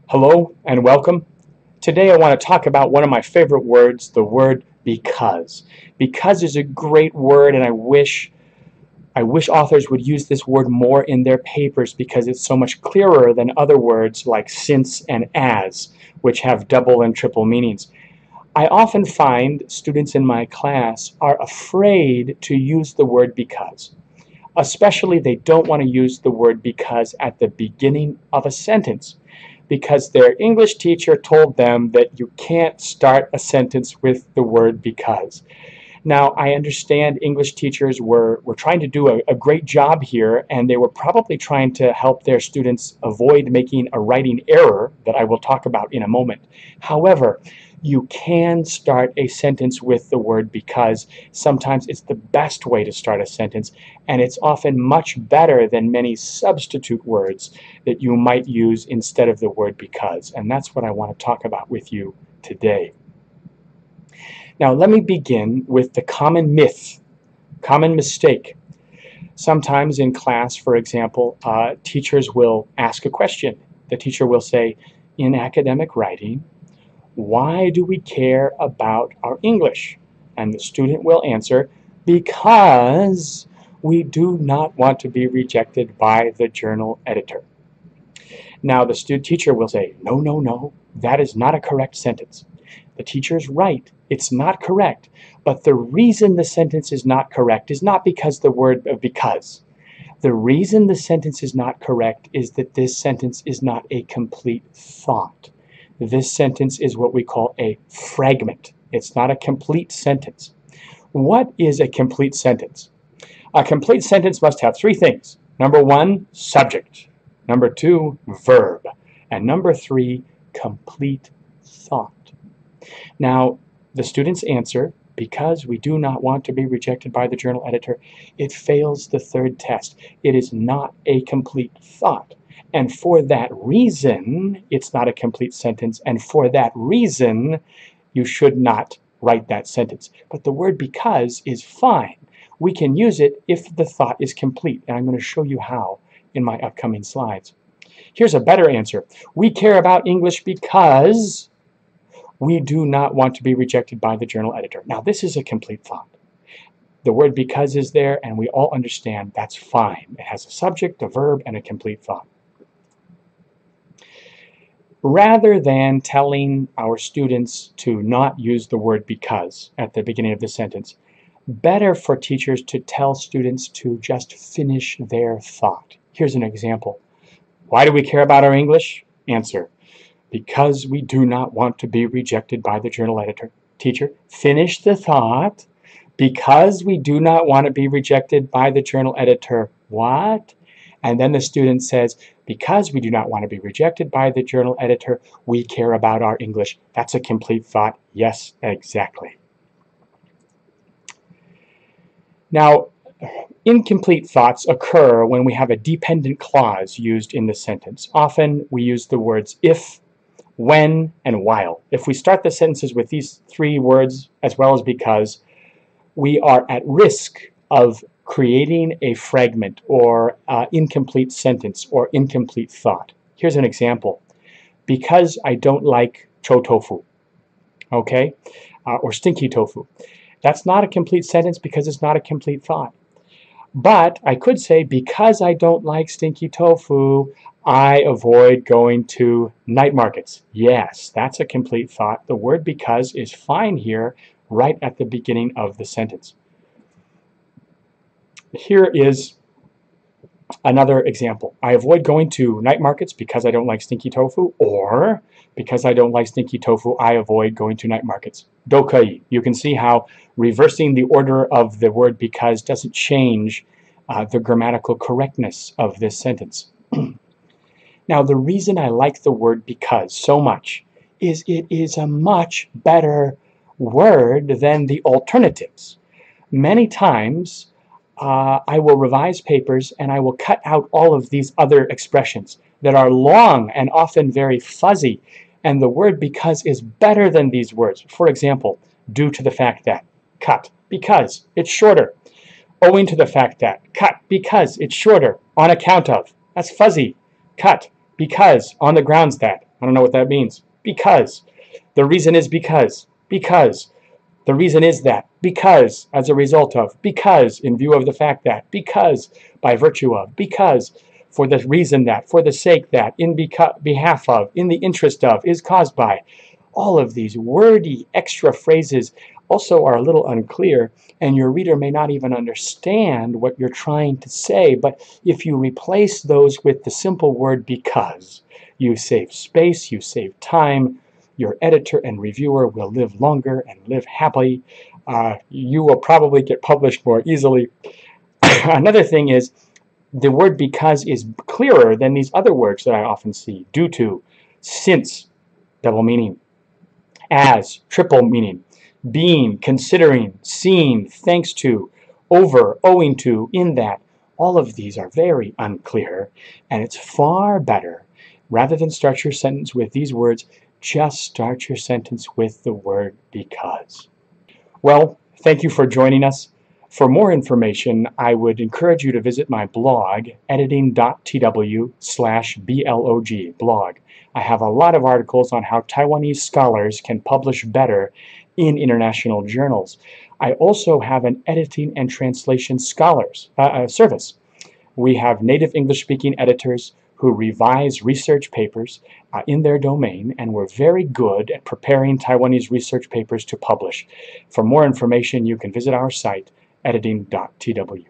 Hello and welcome. Today I want to talk about one of my favorite words, the word because. Because is a great word, and I wish authors would use this word more in their papers because it's so much clearer than other words like since and as, which have double and triple meanings. I often find students in my class are afraid to use the word because. Especially they don't want to use the word because at the beginning of a sentence, because their English teacher told them that you can't start a sentence with the word because. Now, I understand English teachers were trying to do a great job here, and they were probably trying to help their students avoid making a writing error that I will talk about in a moment. However, you can start a sentence with the word because. Sometimes it's the best way to start a sentence, and it's often much better than many substitute words that you might use instead of the word because. And that's what I want to talk about with you today. Now, let me begin with the common myth, common mistake. Sometimes in class, for example, teachers will ask a question. The teacher will say, in academic writing, why do we care about our English? And the student will answer, because we do not want to be rejected by the journal editor. Now, the teacher will say, no, no, no, that is not a correct sentence. The teacher is right. It's not correct. But the reason the sentence is not correct is not because the word because. The reason the sentence is not correct is that this sentence is not a complete thought. This sentence is what we call a fragment. It's not a complete sentence. What is a complete sentence? A complete sentence must have three things. Number one, subject. Number two, verb. And number three, complete thought. Now, the students answer, because we do not want to be rejected by the journal editor, it fails the third test. It is not a complete thought. And for that reason, it's not a complete sentence. And for that reason, you should not write that sentence. But the word because is fine. We can use it if the thought is complete. And I'm going to show you how in my upcoming slides. Here's a better answer. We care about English because we do not want to be rejected by the journal editor. Now, this is a complete thought. The word because is there, and we all understand that's fine. It has a subject, a verb, and a complete thought. Rather than telling our students to not use the word because at the beginning of the sentence, better for teachers to tell students to just finish their thought. Here's an example. Why do we care about our English? Answer, because we do not want to be rejected by the journal editor. Teacher, finish the thought. Because we do not want to be rejected by the journal editor. What? And then the student says, because we do not want to be rejected by the journal editor, we care about our English. That's a complete thought. Yes, exactly. Now, incomplete thoughts occur when we have a dependent clause used in the sentence. Often we use the words if, when, and while. If we start the sentences with these three words as well as because, we are at risk of creating a fragment or incomplete sentence or incomplete thought. Here's an example. Because I don't like cho tofu, okay, or stinky tofu. That's not a complete sentence because it's not a complete thought. But I could say, because I don't like stinky tofu, I avoid going to night markets. Yes, that's a complete thought. The word because is fine here right at the beginning of the sentence. Here is another example. I avoid going to night markets because I don't like stinky tofu, or because I don't like stinky tofu, I avoid going to night markets. 都可以. You can see how reversing the order of the word because doesn't change the grammatical correctness of this sentence. Now, the reason I like the word because so much is it is a much better word than the alternatives. Many times, I will revise papers and I will cut out all of these other expressions that are long and often very fuzzy, and the word because is better than these words. For example, due to the fact that, cut, because it's shorter. Owing to the fact that, cut, because it's shorter, on account of, that's fuzzy. Cut, because, on the grounds that, I don't know what that means. Because. The reason is because. Because. The reason is that. Because. As a result of. Because. In view of the fact that. Because. By virtue of. Because. For the reason that. For the sake that. In behalf of. In the interest of. Is caused by. All of these wordy extra phrases also are a little unclear, and your reader may not even understand what you're trying to say. But if you replace those with the simple word because, you save space, you save time, your editor and reviewer will live longer and live happily. You will probably get published more easily. Another thing is, the word because is clearer than these other words that I often see. Due to, since, double meaning. As, triple meaning. Being, considering, seeing, thanks to, over, owing to, in that. All of these are very unclear, and it's far better, rather than start your sentence with these words, just start your sentence with the word because. Well, thank you for joining us. For more information, I would encourage you to visit my blog, editing.tw/blog, blog. I have a lot of articles on how Taiwanese scholars can publish better in international journals. I also have an editing and translation scholars service. We have native English-speaking editors who revise research papers in their domain, and we're very good at preparing Taiwanese research papers to publish. For more information, you can visit our site, editing.tw.